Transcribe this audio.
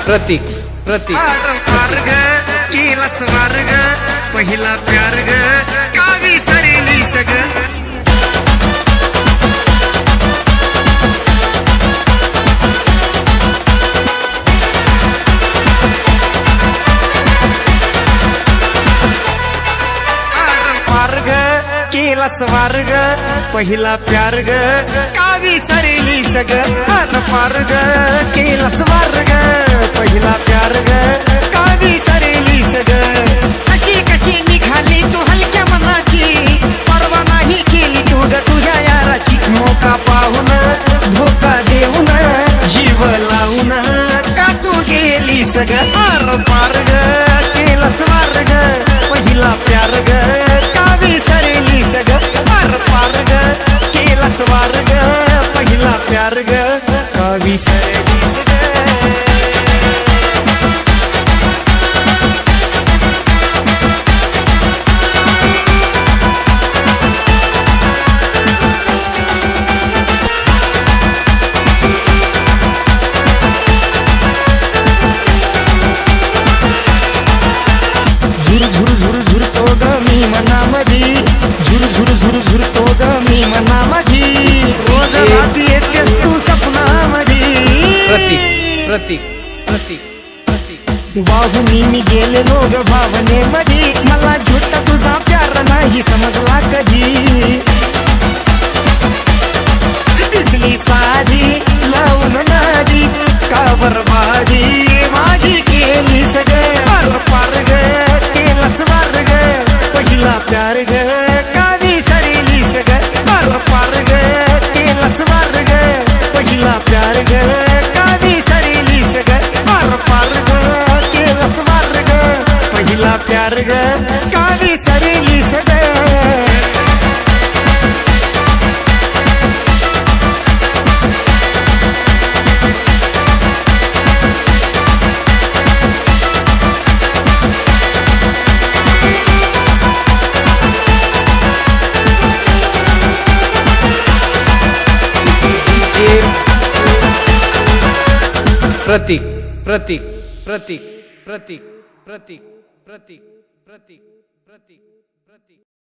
प्रतीक प्रतीक मार्ग केला स्वर्ग पहिला प्यार ग कावी सरेली सग मार्ग केला स्वर्ग पहिला प्यार ग कावी सरेली सग मार्ग केला स्वर्ग पहिला प्यार ग कावी सरेली सग कशी कशी निघाली तू हलक्या मनाची परवा नाही केली तू ग तुझ्या याराची मोका पाहून धोका देऊन जीव लावून का तू गेली सग मार्ग केला स्वर्ग पहिला प्यार ग कावी सरेली सग मार्ग केला स्वर्ग पहिला प्यार ग कावी सरेली सग झुरतो ग मी मनामधी झुरतो ग मी मनामधी रोज रात्री येतेस तू सपनामधी प्रतीक प्रतीक प्रतीक प्रतीक वाहुनी मी गेलेलो ग भावनेमधी मला झुटता तुझा प्यार नाही समजला कधी दिसली साधी लावून नादी का बरबादी माझी केली सगळे पार ग केला स्वर्ग पहिला प्यार ग कावी सरेली सग पार ग केला स्वर्ग पहिला प्यार ग कावी सरेली सग पार ग केला स्वर्ग पहिला प्यार ग कावी सरेली सग प्रतीक प्रतीक प्रतीक प्रतीक प्रतीक प्रतीक प्रतीक प्रतीक प्रतीक